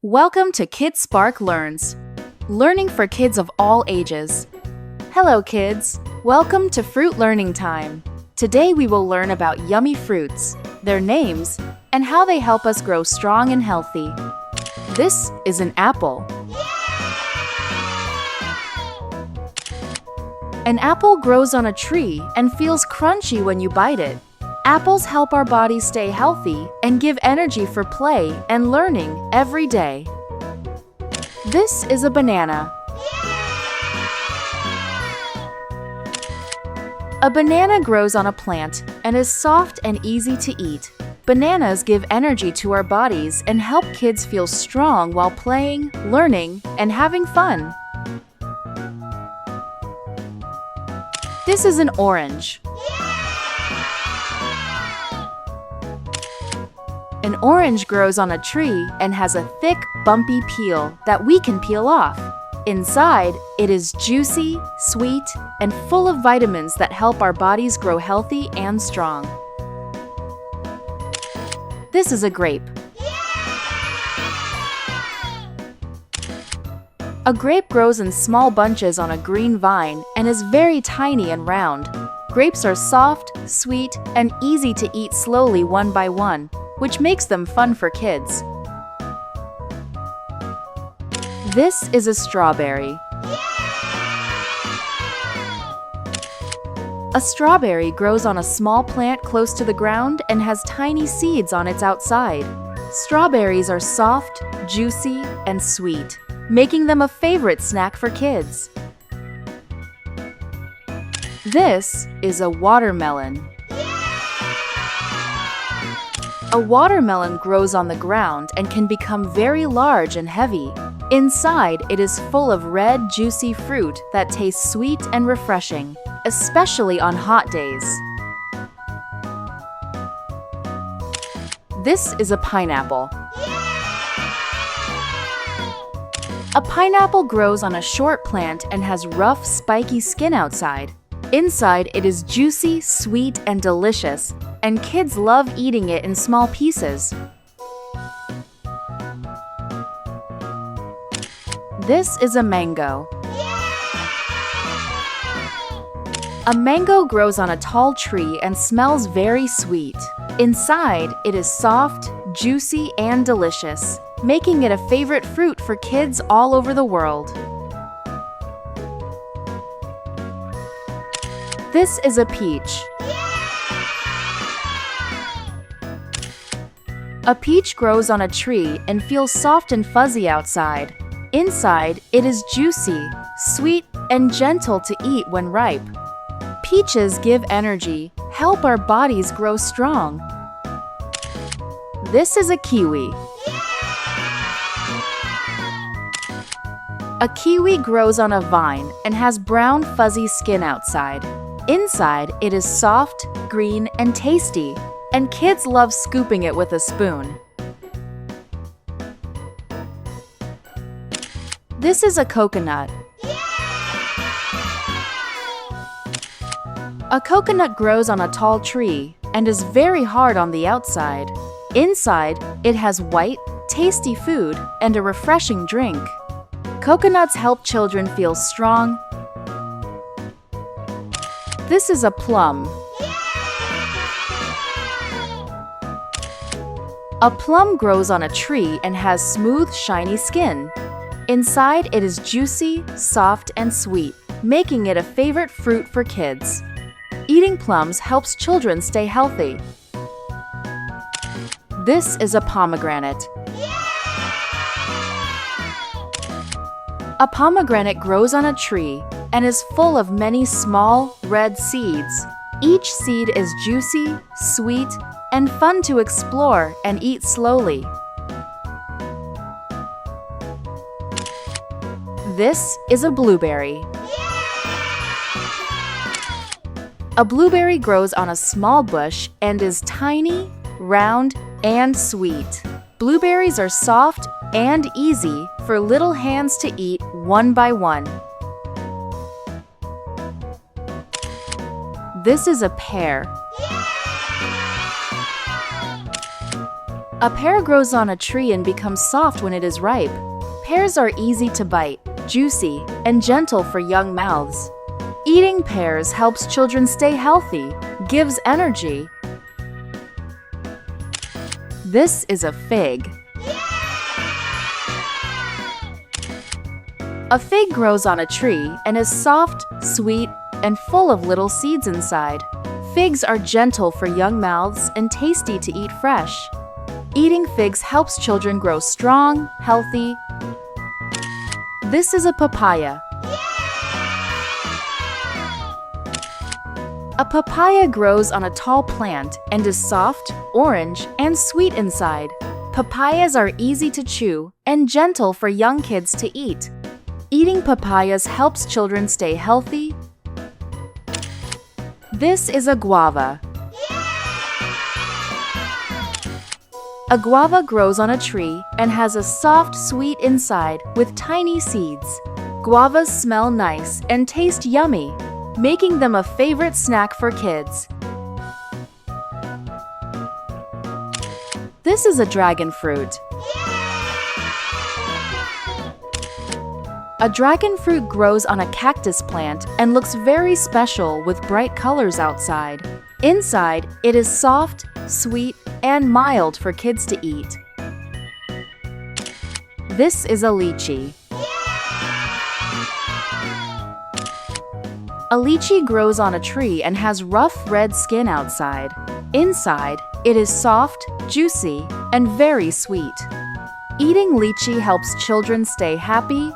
Welcome to Kids Spark Learns, learning for kids of all ages. Hello kids, welcome to Fruit Learning Time. Today we will learn about yummy fruits, their names, and how they help us grow strong and healthy. This is an apple. An apple grows on a tree and feels crunchy when you bite it. Apples help our bodies stay healthy and give energy for play and learning every day. This is a banana. A banana grows on a plant and is soft and easy to eat. Bananas give energy to our bodies and help kids feel strong while playing, learning, and having fun. This is an orange. An orange grows on a tree and has a thick, bumpy peel that we can peel off. Inside, it is juicy, sweet, and full of vitamins that help our bodies grow healthy and strong. This is a grape. A grape grows in small bunches on a green vine and is very tiny and round. Grapes are soft, sweet, and easy to eat slowly one by one, which makes them fun for kids. This is a strawberry. A strawberry grows on a small plant close to the ground and has tiny seeds on its outside. Strawberries are soft, juicy, and sweet, making them a favorite snack for kids. This is a watermelon. A watermelon grows on the ground and can become very large and heavy. Inside, it is full of red, juicy fruit that tastes sweet and refreshing, especially on hot days. This is a pineapple. A pineapple grows on a short plant and has rough, spiky skin outside. Inside, it is juicy, sweet, and delicious, and kids love eating it in small pieces. This is a mango. A mango grows on a tall tree and smells very sweet. Inside, it is soft, juicy, and delicious, making it a favorite fruit for kids all over the world. This is a peach. A peach grows on a tree and feels soft and fuzzy outside. Inside, it is juicy, sweet, and gentle to eat when ripe. Peaches give energy, help our bodies grow strong. This is a kiwi. A kiwi grows on a vine and has brown, fuzzy skin outside. Inside, it is soft, green, and tasty, and kids love scooping it with a spoon. This is a coconut. A coconut grows on a tall tree and is very hard on the outside. Inside, it has white, tasty food and a refreshing drink. Coconuts help children feel strong. This is a plum. A plum grows on a tree and has smooth, shiny skin. Inside, it is juicy, soft, and sweet, making it a favorite fruit for kids. Eating plums helps children stay healthy. This is a pomegranate. A pomegranate grows on a tree and is full of many small, red seeds. Each seed is juicy, sweet, and fun to explore and eat slowly. This is a blueberry. A blueberry grows on a small bush and is tiny, round, and sweet. Blueberries are soft and easy for little hands to eat one by one. This is a pear. A pear grows on a tree and becomes soft when it is ripe. Pears are easy to bite, juicy, and gentle for young mouths. Eating pears helps children stay healthy, gives energy. This is a fig. A fig grows on a tree and is soft, sweet, and full of little seeds inside. Figs are gentle for young mouths and tasty to eat fresh. Eating figs helps children grow strong, healthy. This is a papaya. A papaya grows on a tall plant and is soft, orange, and sweet inside. Papayas are easy to chew and gentle for young kids to eat. Eating papayas helps children stay healthy. This is a guava. A guava grows on a tree and has a soft, sweet inside with tiny seeds. Guavas smell nice and taste yummy, making them a favorite snack for kids. This is a dragon fruit. A dragon fruit grows on a cactus plant and looks very special with bright colors outside. Inside, it is soft, sweet, and mild for kids to eat. This is a lychee. A lychee grows on a tree and has rough red skin outside. Inside, it is soft, juicy, and very sweet. Eating lychee helps children stay happy.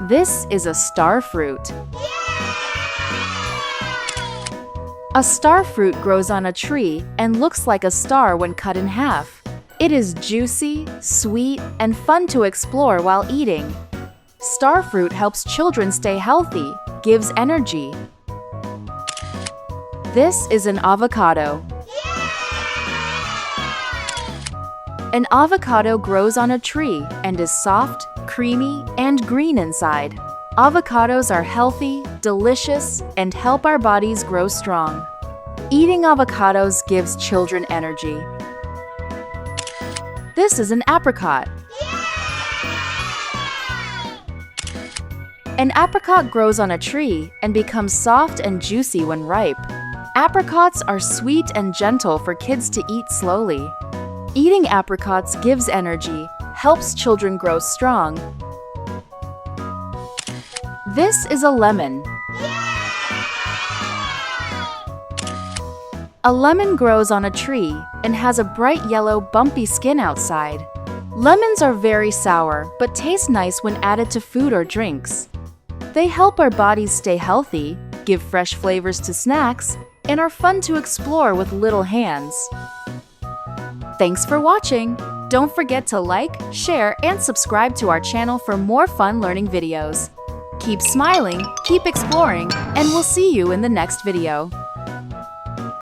This is a star fruit. A star fruit grows on a tree and looks like a star when cut in half. It is juicy, sweet, and fun to explore while eating. Star fruit helps children stay healthy, gives energy. This is an avocado. An avocado grows on a tree and is soft, creamy, and green inside. Avocados are healthy, delicious, and help our bodies grow strong. Eating avocados gives children energy. This is an apricot. An apricot grows on a tree and becomes soft and juicy when ripe. Apricots are sweet and gentle for kids to eat slowly. Eating apricots gives energy, helps children grow strong. This is a lemon. A lemon grows on a tree and has a bright yellow, bumpy skin outside. Lemons are very sour, but taste nice when added to food or drinks. They help our bodies stay healthy, give fresh flavors to snacks, and are fun to explore with little hands. Thanks for watching! Don't forget to like, share, and subscribe to our channel for more fun learning videos. Keep smiling, keep exploring, and we'll see you in the next video.